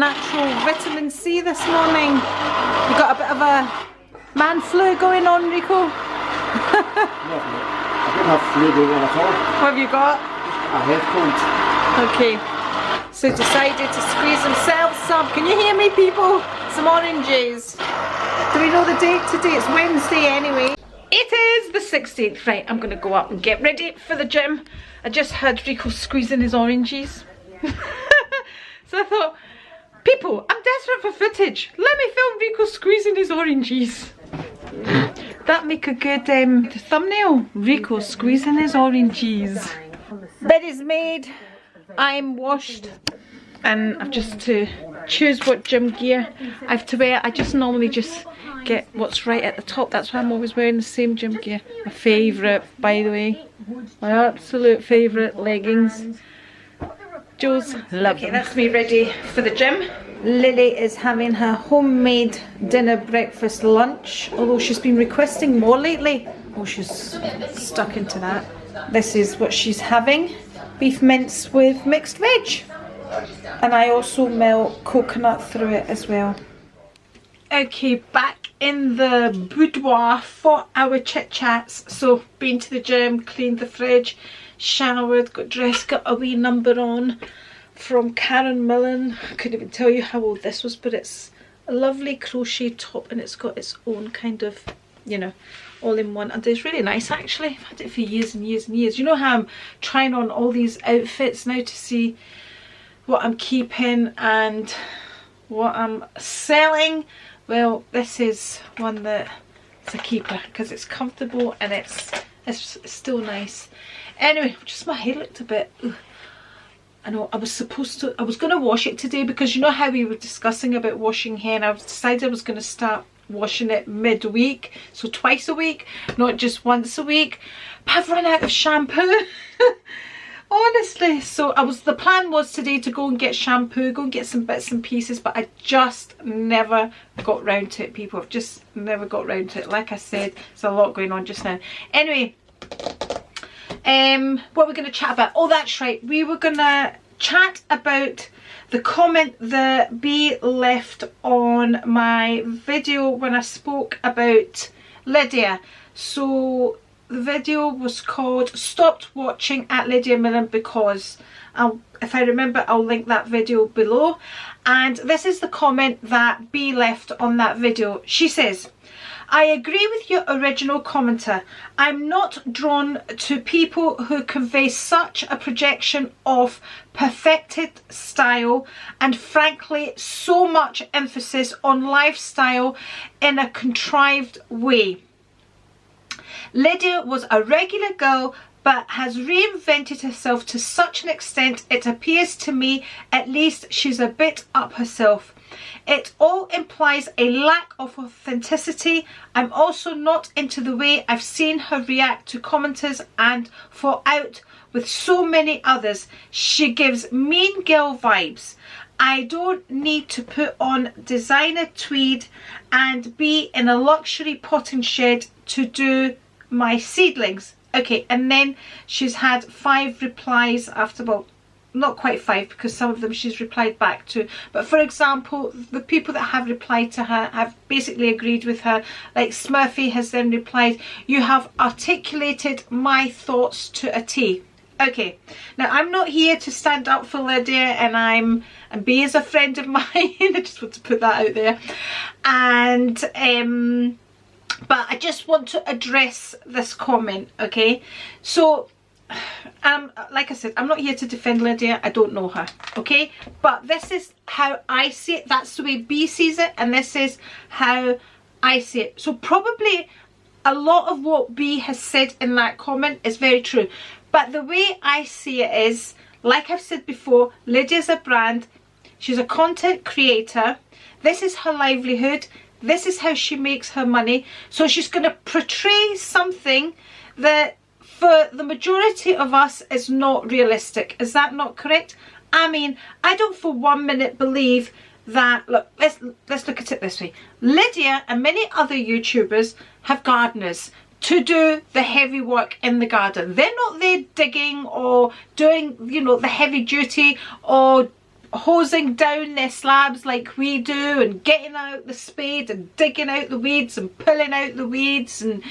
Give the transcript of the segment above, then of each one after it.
natural vitamin C this morning. You got a bit of a man flu going on, Rico? I don't have flu going on at all. What have you got? A head cold. Okay, so decided to squeeze themselves some, can you hear me people? Some oranges. Do we know the date today? It's Wednesday anyway. It is the 16th. Right, I'm gonna go up and get ready for the gym. I just heard Rico squeezing his oranges. So I thought, people, I'm desperate for footage. Let me film Rico squeezing his oranges. That make a good thumbnail. Rico squeezing his oranges. Bed is made. I'm washed. And I've just to choose what gym gear I have to wear. I just normally just get what's right at the top. That's why I'm always wearing the same gym gear. My favourite, by the way. My absolute favourite leggings. Joe's love them. That's me ready for the gym. Lily is having her homemade dinner, breakfast, lunch. Although she's been requesting more lately. Oh, she's stuck into that. This is what she's having. Beef mince with mixed veg. And I also melt coconut through it as well. Okay, back in the boudoir for our chit chats. So been to the gym, cleaned the fridge, showered, got dressed, got a wee number on from Karen Millen. I couldn't even tell you how old this was, but it's a lovely crochet top and it's got its own kind of, you know, all in one, and it's really nice actually. I've had it for years and years and years. You know how I'm trying on all these outfits now to see what I'm keeping and what I'm selling? Well, this is one that is a keeper because it's comfortable and it's still nice. Anyway, just my hair looked a bit, I know I was going to wash it today because you know how we were discussing about washing hair, and I decided I was going to start washing it midweek, so twice a week, not just once a week. But I've run out of shampoo. Honestly, so the plan was today to go and get shampoo, go and get some bits and pieces, but I just never got round to it, people. I've just never got round to it. Like I said, there's a lot going on just now. Anyway, what we're going to chat about? Oh, that's right, we were going to chat about the comment that B left on my video when I spoke about Lydia. So the video was called Stopped Watching at Lydia Millen Because. If I remember, I'll link that video below. And this is the comment that B left on that video. She says, I agree with your original commenter. I'm not drawn to people who convey such a projection of perfected style and frankly so much emphasis on lifestyle in a contrived way. Lydia was a regular girl but has reinvented herself to such an extent it appears to me at least she's a bit up herself. It all implies a lack of authenticity. I'm also not into the way I've seen her react to commenters and fall out with so many others. She gives mean girl vibes. I don't need to put on designer tweed and be in a luxury potting shed to do my seedlings. Okay, and then she's had 5 replies after, well, not quite 5 because some of them she's replied back to, but for example the people that have replied to her have basically agreed with her. Like Smurfy has then replied, you have articulated my thoughts to a T. Okay, now I'm not here to stand up for Lydia, and B is a friend of mine. I just want to put that out there, and but I just want to address this comment. Okay, so like I said, I'm not here to defend Lydia. I don't know her, okay, but this is how I see it. That's the way B sees it, and this is how I see it. So probably a lot of what B has said in that comment is very true, but the way I see it is, like I've said before, Lydia's a brand. She's a content creator. This is her livelihood. This is how she makes her money. So she's going to portray something that for the majority of us is not realistic. Is that not correct? I mean, I don't for 1 minute believe that, look, let's look at it this way. Lydia and many other YouTubers have gardeners to do the heavy work in the garden. They're not there digging or doing, you know, the heavy duty or hosing down their slabs like we do, and getting out the spade and digging out the weeds and pulling out the weeds, and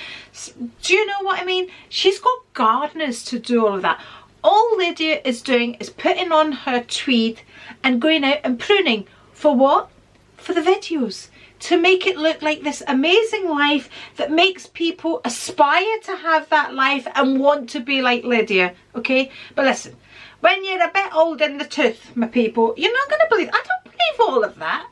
do you know what I mean? She's got gardeners to do all of that. All Lydia is doing is putting on her tweed and going out and pruning. For what? For the videos. To make it look like this amazing life that makes people aspire to have that life and want to be like Lydia, okay? But listen, when you're a bit old in the tooth, my people, you're not going to believe, I don't believe all of that.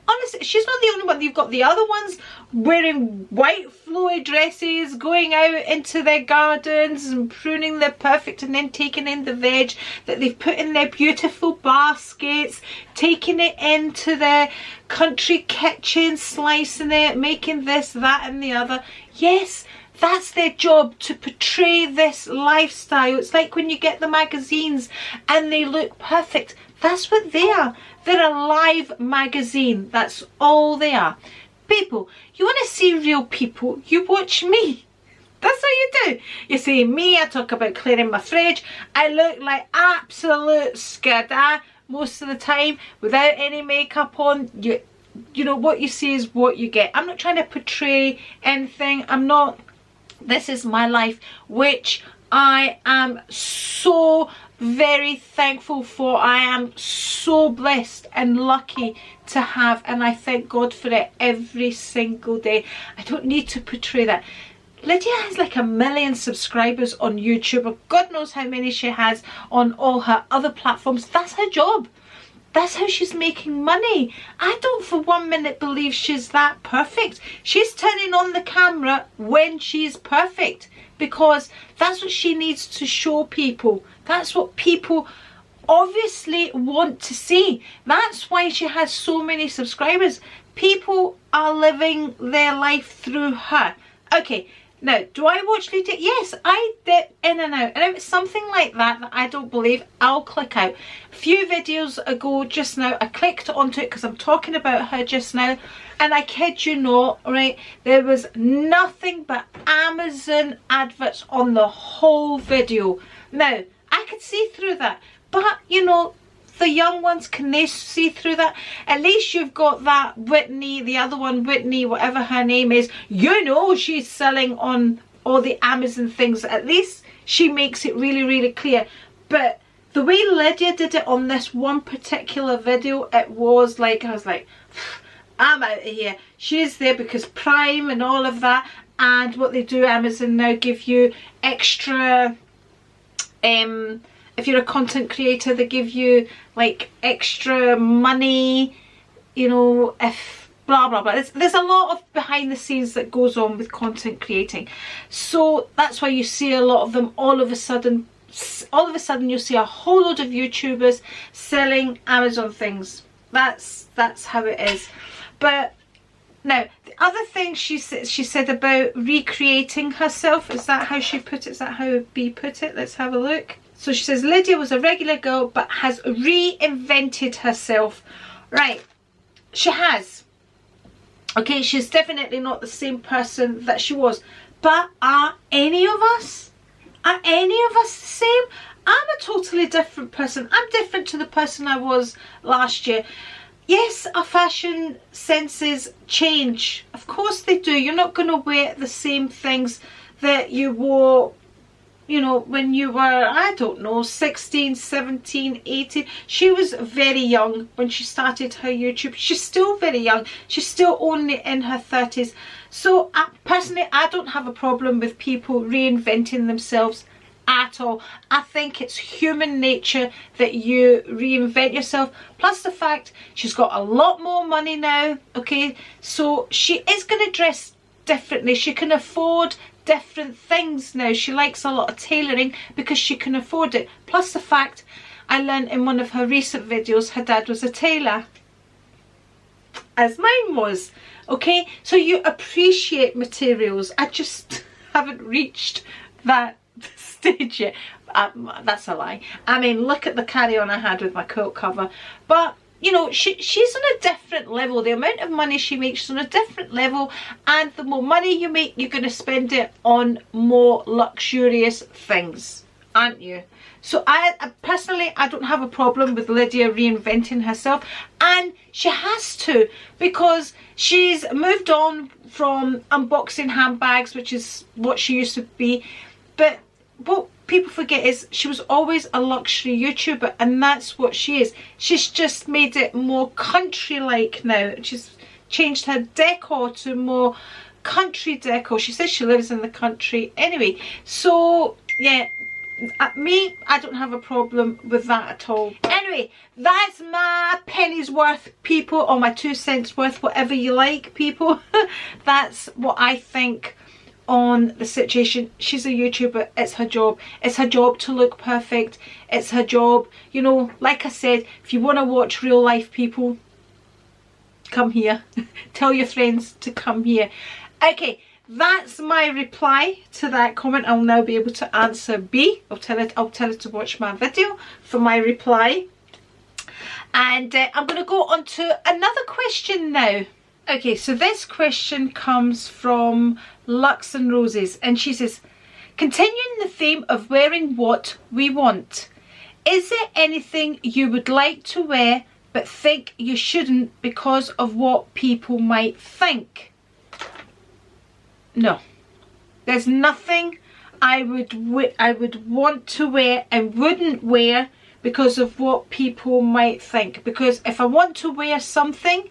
Honestly, she's not the only one. You've got the other ones wearing white flowy dresses, going out into their gardens and pruning their perfect, and then taking in the veg that they've put in their beautiful baskets, taking it into their country kitchen, slicing it, making this, that and the other. Yes, that's their job, to portray this lifestyle. It's like when you get the magazines and they look perfect. That's what they are. They're a live magazine. That's all they are. People, you want to see real people, you watch me. That's what you do. You see me, I talk about clearing my fridge. I look like absolute skada most of the time without any makeup on. You know, what you see is what you get. I'm not trying to portray anything. I'm not. This is my life, which I am so very thankful for. I am so blessed and lucky to have, and I thank God for it every single day. I don't need to portray that. Lydia has like 1 million subscribers on YouTube, or God knows how many she has on all her other platforms. That's her job. That's how she's making money. I don't for 1 minute believe she's that perfect. She's turning on the camera when she's perfect, because that's what she needs to show people. That's what people obviously want to see. That's why she has so many subscribers. People are living their life through her. Okay, now, do I watch Lydia? Yes, I dip in and out. And if it's something like that that I don't believe, I'll click out. A few videos ago just now, I clicked onto it because I'm talking about her just now. And I kid you not, right, there was nothing but Amazon adverts on the whole video. Now, I could see through that. But, you know, the young ones, can they see through that? At least you've got that Whitney, the other one, Whitney, whatever her name is. You know she's selling on all the Amazon things. At least she makes it really, really clear. But the way Lydia did it on this one particular video, it was like, I was like, I'm out of here. She's there because Prime and all of that. And what they do, Amazon now give you extra, if you're a content creator, they give you like extra money, you know, if blah blah blah. There's a lot of behind the scenes that goes on with content creating. So that's why you see a lot of them all of a sudden you'll see a whole load of YouTubers selling Amazon things. That's how it is. But now, the other thing she said about recreating herself, is that how she put it? Is that how B put it? Let's have a look. So she says, Lydia was a regular girl but has reinvented herself. Right, she has. Okay, she's definitely not the same person that she was. But are any of us? Are any of us the same? I'm a totally different person. I'm different to the person I was last year. Yes, our fashion senses change. Of course they do. You're not going to wear the same things that you wore, you know, when you were, I don't know, 16, 17, 18. She was very young when she started her YouTube. She's still very young. She's still only in her 30s. So personally, I don't have a problem with people reinventing themselves at all. I think it's human nature that you reinvent yourself. Plus the fact she's got a lot more money now, okay? So she is going to dress differently. She can afford different things now. She likes a lot of tailoring because she can afford it. Plus the fact, I learned in one of her recent videos, her dad was a tailor, as mine was. Okay, so you appreciate materials. I just haven't reached that stage yet. That's a lie. I mean, look at the carry-on I had with my coat cover. But you know, she's on a different level. The amount of money she makes is on a different level, and the more money you make, you're going to spend it on more luxurious things. aren't you? So I personally, I don't have a problem with Lydia reinventing herself, and she has to, because she's moved on from unboxing handbags, which is what she used to be. But what people forget is she was always a luxury YouTuber, and that's what she is. She's just made it more country-like now. She's changed her decor to more country decor. She says she lives in the country anyway. So yeah, me, I don't have a problem with that at all. Anyway, that's my penny's worth, people, or my 2 cents worth, whatever you like, people. That's what I think on the situation. She's a YouTuber, it's her job. It's her job to look perfect. It's her job, you know, like I said, if you want to watch real life people, come here. Tell your friends to come here. Okay, that's my reply to that comment. I'll now be able to answer B. I'll tell her to watch my video for my reply. And I'm going to go on to another question now. Okay, so this question comes from Lux and Roses, and she says, continuing the theme of wearing what we want, is there anything you would like to wear but think you shouldn't because of what people might think? No, there's nothing I would want to wear and wouldn't wear because of what people might think. Because if I want to wear something,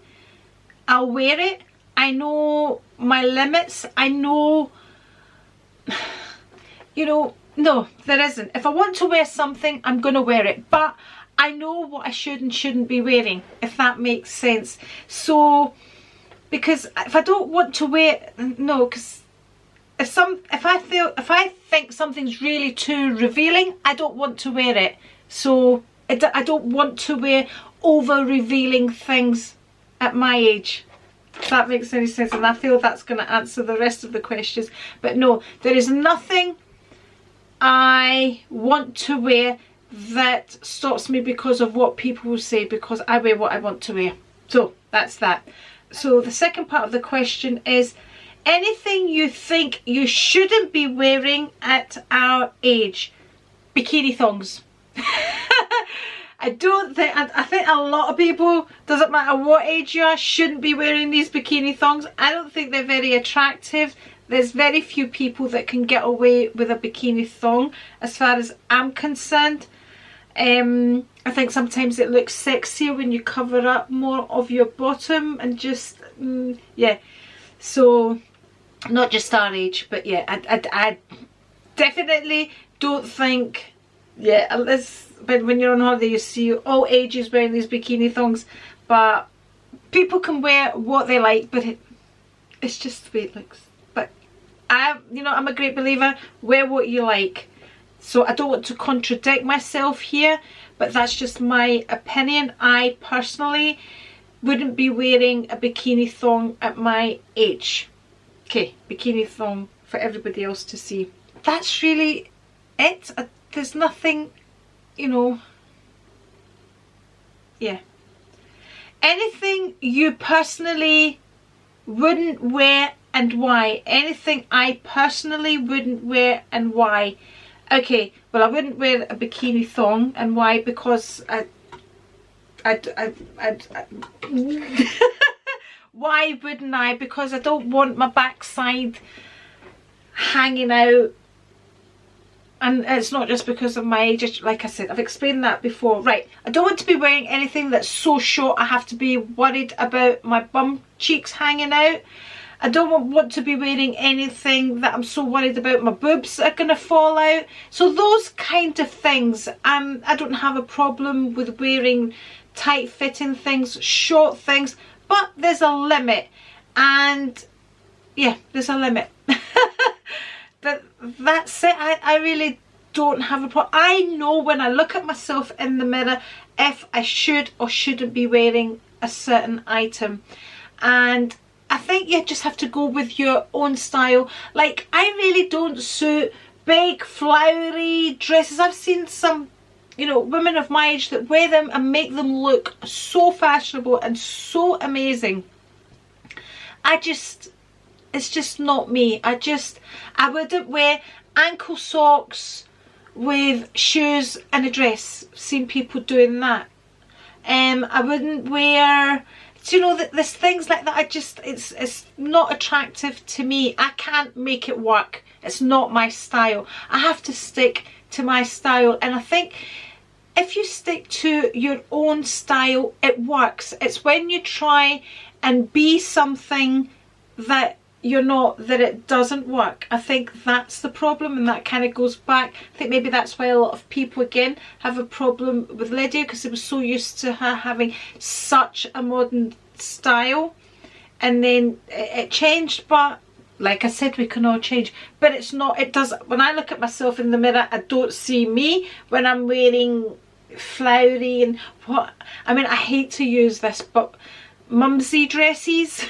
I'll wear it. I know my limits. I know, you know, no, there isn't. If I want to wear something, I'm going to wear it. But I know what I should and shouldn't be wearing, if that makes sense. So, because if I don't want to wear, no, because if I think something's really too revealing, I don't want to wear it. So I don't want to wear over revealing things at my age, if that makes any sense. And I feel that's going to answer the rest of the questions. But no, there is nothing I want to wear that stops me because of what people will say, because I wear what I want to wear. So that's that. So the second part of the question is, anything you think you shouldn't be wearing at our age? Bikini thongs. I think a lot of people, doesn't matter what age you are, shouldn't be wearing these bikini thongs. I don't think they're very attractive. There's very few people that can get away with a bikini thong as far as I'm concerned. I think sometimes it looks sexier when you cover up more of your bottom and just, yeah. So, not just our age, but yeah, I definitely don't think, yeah, when you're on holiday you see all ages wearing these bikini thongs, but people can wear what they like, but it's just the way it looks. But I'm a great believer, wear what you like. So I don't want to contradict myself here, but that's just my opinion. I personally wouldn't be wearing a bikini thong at my age. Okay, bikini thong for everybody else to see. That's really it. There's nothing, you know, yeah. Anything you personally wouldn't wear and why? Anything I personally wouldn't wear and why? Okay, well, I wouldn't wear a bikini thong, and why? Because why wouldn't I? Because I don't want my backside hanging out. And it's not just because of my age, like I said, I've explained that before. Right, I don't want to be wearing anything that's so short I have to be worried about my bum cheeks hanging out. I don't want to be wearing anything that I'm so worried about my boobs are going to fall out. So those kind of things, I don't have a problem with wearing tight fitting things, short things, but there's a limit. And yeah, there's a limit. But that's it. I really don't have a problem. I know when I look at myself in the mirror if I should or shouldn't be wearing a certain item. And I think you just have to go with your own style. Like, I really don't suit big flowery dresses. I've seen some, you know, women of my age that wear them and make them look so fashionable and so amazing. It's just not me. I wouldn't wear ankle socks with shoes and a dress. I've seen people doing that. I wouldn't wear, do you know, that there's things like that. It's not attractive to me. I can't make it work. It's not my style. I have to stick to my style, and I think if you stick to your own style, it works. It's when you try and be something that you're not, that it doesn't work. I think that's the problem, and that kind of goes back. I think maybe that's why a lot of people again have a problem with Lydia, because they were so used to her having such a modern style, and then it changed. But like I said, we can all change, but it's not, it does, when I look at myself in the mirror, I don't see me when I'm wearing flowery and what, I mean, I hate to use this, but mumsy dresses.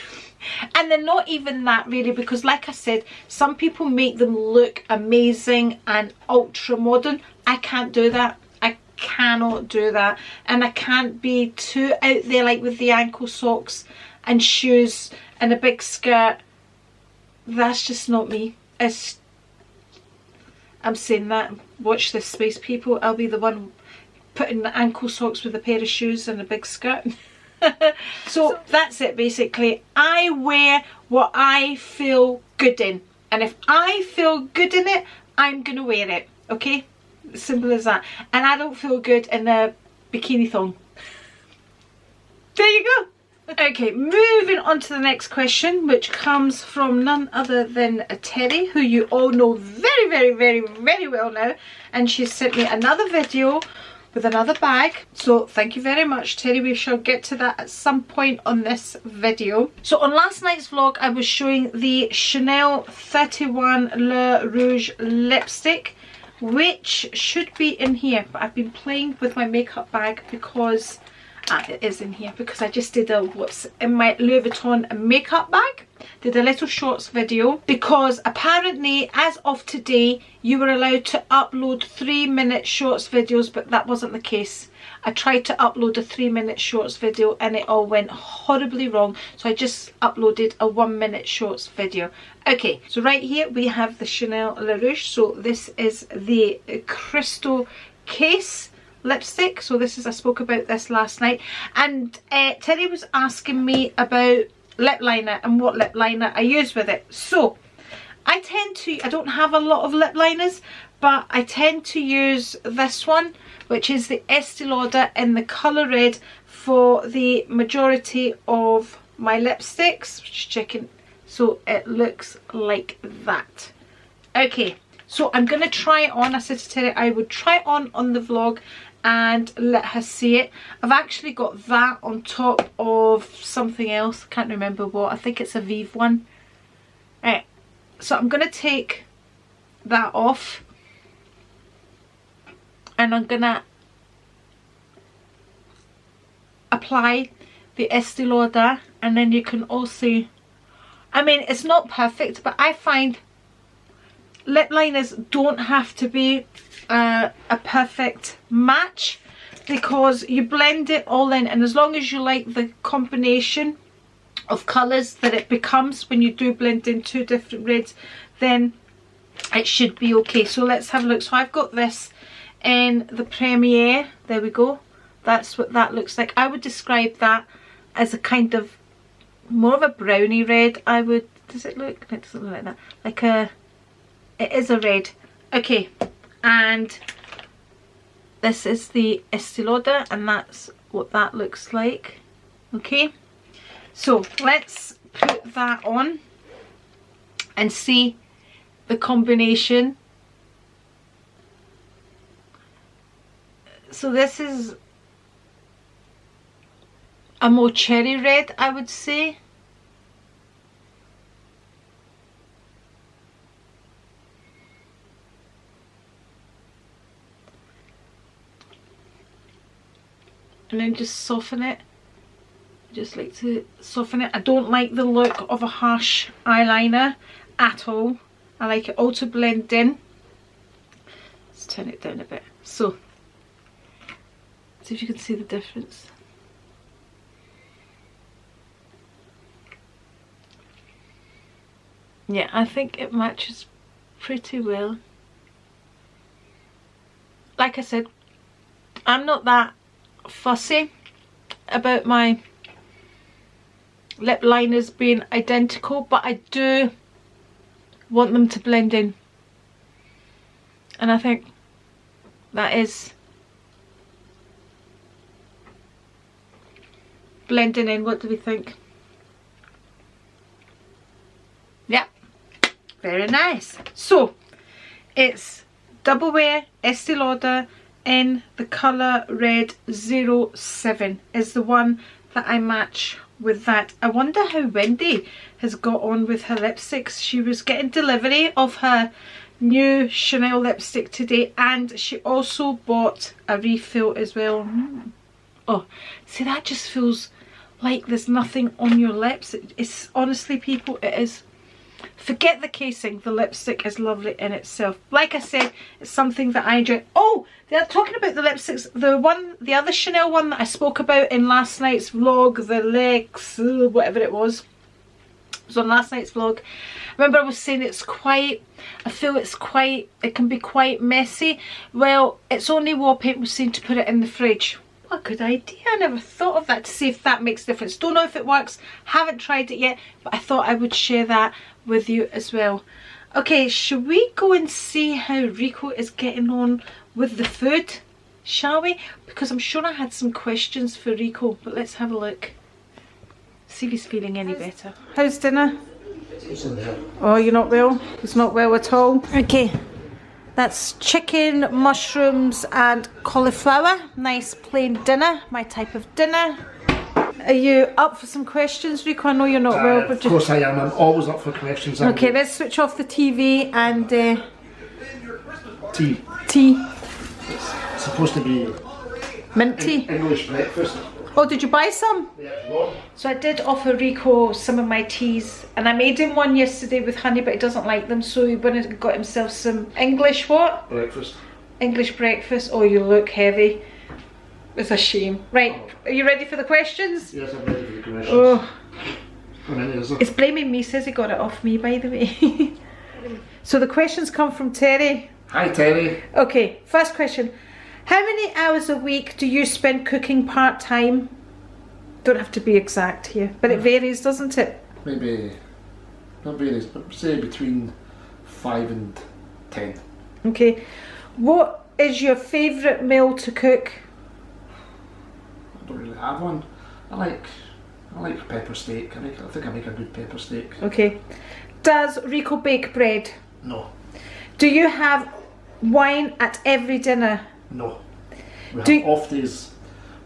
And they're not even that really, because like I said, some people make them look amazing and ultra modern. I can't do that. I cannot do that. And I can't be too out there, like with the ankle socks and shoes and a big skirt. That's just not me. I'm saying that, watch this space, people. I'll be the one putting the ankle socks with a pair of shoes and a big skirt. So that's it basically. I wear what I feel good in, and if I feel good in it, I'm gonna wear it. Okay, simple as that. And I don't feel good in a bikini thong. There you go. Okay, moving on to the next question, which comes from none other than Terry, who you all know very, very, very, very well now, and she sent me another video with another bag. So thank you very much, Terry. We shall get to that at some point on this video. So on last night's vlog, I was showing the Chanel 31 Le Rouge lipstick, which should be in here, but I've been playing with my makeup bag because it is in here, because I just did a what's in my Louis Vuitton makeup bag, did a little shorts video, because apparently as of today you were allowed to upload 3-minute shorts videos, but that wasn't the case. I tried to upload a 3-minute shorts video and it all went horribly wrong, so I just uploaded a 1-minute shorts video. Okay, so right here we have the Chanel Le Rouge. So this is the crystal case lipstick. So this is, I spoke about this last night, and Terry was asking me about lip liner and what lip liner I use with it. So I don't have a lot of lip liners, but I tend to use this one, which is the Estee Lauder in the colour red, for the majority of my lipsticks. Just checking, so it looks like that. Okay, so I'm gonna try it on. I said to Terry I would try it on the vlog and let her see it. I've actually got that on top of something else, can't remember what. I think it's a Vive one. Right, so I'm gonna take that off, and I'm gonna apply the Estee Lauder, and then you can also, I mean, it's not perfect, but I find lip liners don't have to be a perfect match, because you blend it all in, and as long as you like the combination of colours that it becomes when you do blend in 2 different reds, then it should be okay. So let's have a look. So I've got this in the Premiere. There we go. That's what that looks like. I would describe that as a kind of more of a brownie red. I would, does it look, it doesn't look like that, like a, it is a red. Okay, and this is the Estee Lauder, and that's what that looks like. Okay, so let's put that on and see the combination. So this is a more cherry red, I would say. And then just soften it. I just like to soften it. I don't like the look of a harsh eyeliner at all. I like it all to blend in. Let's turn it down a bit. So, see if you can see the difference. Yeah, I think it matches pretty well. like I said, I'm not that fussy about my lip liners being identical, but I do want them to blend in, and I think that is blending in. What do we think? Yeah, very nice. So it's double wear Estee Lauder in the colour Red 07 is the one that I match with that. I wonder how Wendy has got on with her lipsticks. She was getting delivery of her new Chanel lipstick today, and she also bought a refill as well. Oh, see, that just feels like there's nothing on your lips. It's honestly, people, it is. Forget the casing, the lipstick is lovely in itself. Like I said, it's something that I enjoy. Oh, they're talking about the lipsticks. The other Chanel one that I spoke about in last night's vlog, the Lex, whatever it was on last night's vlog. Remember I was saying it's quite, I feel it's quite, it can be quite messy. Well, it's only Wallpaper was saying to put it in the fridge. What a good idea. I never thought of that, to see if that makes a difference. Don't know if it works, haven't tried it yet, but I thought I would share that with you as well. Okay, should we go and see how Rico is getting on with the food, shall we? Because I'm sure I had some questions for Rico, but let's have a look. See if he's feeling any better. How's dinner? Oh, you're not well? He's not well at all. Okay, that's chicken, mushrooms and cauliflower. Nice plain dinner, my type of dinner. Are you up for some questions, Rico? I know you're not well, but of course I am. I'm always up for questions. Okay, let's switch off the TV and tea. Tea. It's supposed to be mint tea. English breakfast. Oh, did you buy some? Yeah. So I did offer Rico some of my teas, and I made him one yesterday with honey, but he doesn't like them, so he went and got himself some English what? Breakfast. English breakfast. Oh, you look heavy. It's a shame. Right, are you ready for the questions? Yes, I'm ready for the questions. Oh. How many is there? It's blaming me, says he got it off me, by the way. So the questions come from Terry. Hi, Terry. Okay, first question. How many hours a week do you spend cooking part-time? Don't have to be exact here, but it varies, doesn't it? Maybe, not varies, but say between 5 and 10. Okay. What is your favourite meal to cook? I don't really have one. I like pepper steak. I think I make a good pepper steak. Okay. Does Rico bake bread? No. Do you have wine at every dinner? No. We have off days.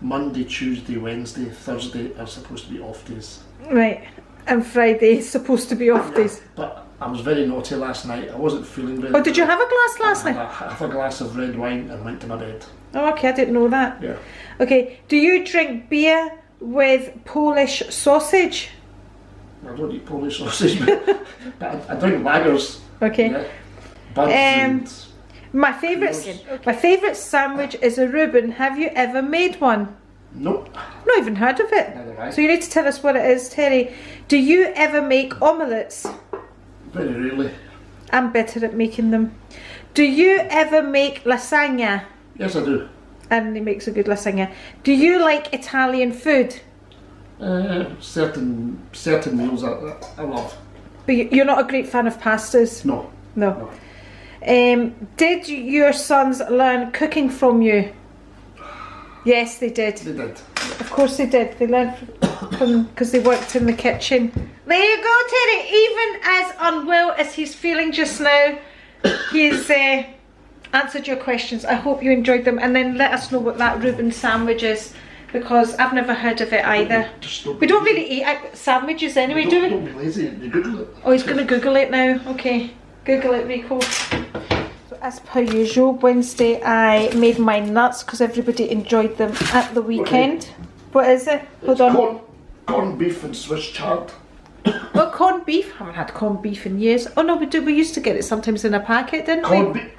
Monday, Tuesday, Wednesday, Thursday are supposed to be off days. Right. And Friday is supposed to be off days. But I was very naughty last night. I wasn't feeling very Oh, did you have a glass last night? I had a glass of red wine and went to my bed. Oh, okay, I didn't know that. Yeah. Okay, do you drink beer with Polish sausage? I don't eat Polish sausage, but I drink lagers. Okay. Yeah. Buds and My favourite sandwich is a Reuben. Have you ever made one? Nope. Not even heard of it. Neither have I. So you need to tell us what it is, Terry. Do you ever make omelettes? Very rarely. I'm better at making them. Do you ever make lasagna? Yes, I do. And he makes a good lasagna. Do you like Italian food? Certain meals I love. But you're not a great fan of pastas? No. No. Did your sons learn cooking from you? Yes, they did. They did. Of course they did. They learned from because they worked in the kitchen. There you go, Terry. Even as unwell as he's feeling just now, he's answered your questions. I hope you enjoyed them, and then let us know what that Reuben sandwich is, because I've never heard of it either. We don't really eat sandwiches anyway, do we? Don't be lazy. You Google it. Oh, he's going to Google it now. Okay, Google it, Rico. So as per usual, Wednesday I made my nuts because everybody enjoyed them at the weekend. Okay. What is it? Hold on. Corned beef and Swiss chard. What, corned beef? I haven't had corned beef in years. Oh no, we do. We used to get it sometimes in a packet, didn't we?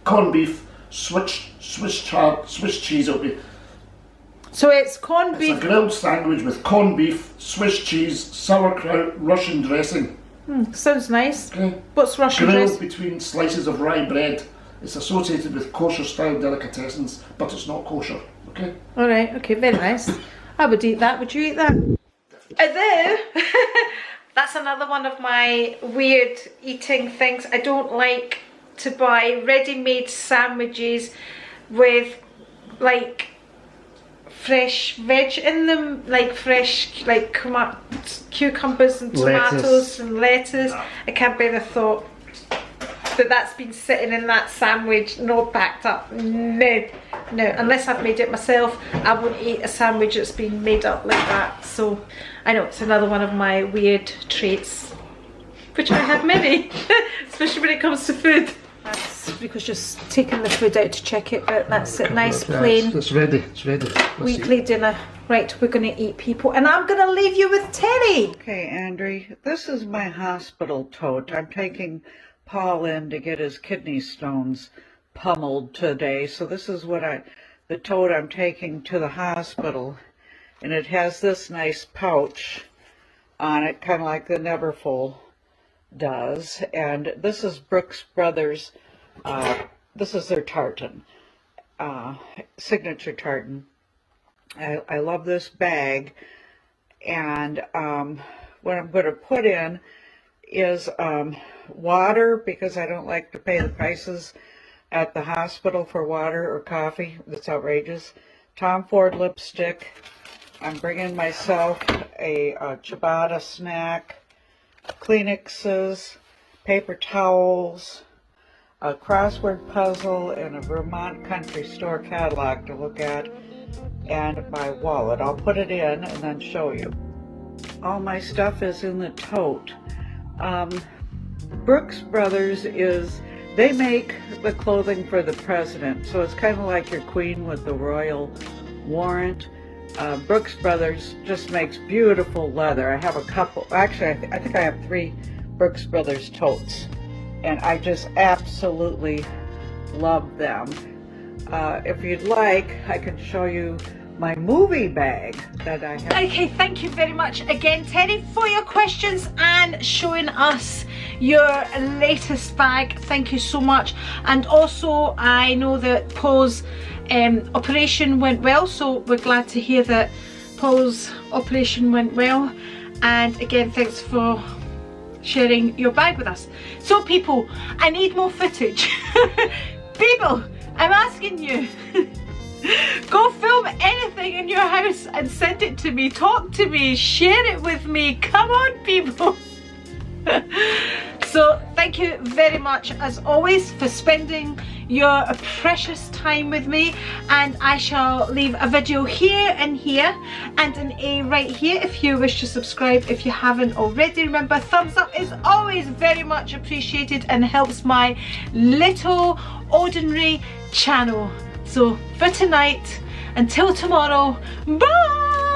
Corned beef, Swiss chard, Swiss cheese. It'll be. So it's corned beef. It's a grilled sandwich with corned beef, Swiss cheese, sauerkraut, Russian dressing. Sounds nice. Okay. What's Russian Grilled dressing? between slices of rye bread It's associated with kosher style delicatessens, but it's not kosher. Okay. All right. Okay. Very nice. I would eat that. Would you eat that? Although that's another one of my weird eating things. I don't like to buy ready-made sandwiches with like fresh veg in them, like fresh like cucumbers and tomatoes and lettuce. I can't bear the thought that that's been sitting in that sandwich, not packed up. No, unless I've made it myself, I won't eat a sandwich that's been made up like that. So I know it's another one of my weird traits, which I have many, especially when it comes to food. That's because just taking the food out to check it, but that's it, nice plain. It's ready, it's ready. Weekly dinner. Right, we're going to eat, people, and I'm going to leave you with Terry. Okay, Andri, this is my hospital tote. I'm taking Paul in to get his kidney stones pummeled today, so this is what the tote I'm taking to the hospital, and it has this nice pouch on it, kind of like the Neverfull does. And this is Brooks Brothers. This is their tartan, signature tartan. I love this bag, and what I'm going to put in is water, because I don't like to pay the prices at the hospital for water or coffee. That's outrageous. Tom Ford lipstick. I'm bringing myself a ciabatta snack, Kleenexes, paper towels, a crossword puzzle, and a Vermont Country Store catalog to look at, and my wallet. I'll put it in and then show you. All my stuff is in the tote. Brooks Brothers they make the clothing for the president, so it's kind of like your queen with the royal warrant. Brooks Brothers just makes beautiful leather. I have a couple, actually I think I have 3 Brooks Brothers totes, and I just absolutely love them. If you'd like, I can show you my movie bag that I have. Okay, thank you very much again, Terry, for your questions and showing us your latest bag. Thank you so much. And also, I know that Paul's operation went well, so we're glad to hear that Paul's operation went well. And again, thanks for sharing your bag with us. So people, I need more footage. People, I'm asking you. Go film anything in your house and send it to me. Talk to me, share it with me. Come on, people. So thank you very much as always for spending your precious time with me, and I shall leave a video here and here and an A right here if you wish to subscribe if you haven't already. Remember, thumbs up is always very much appreciated and helps my little ordinary channel. So for tonight, until tomorrow, bye!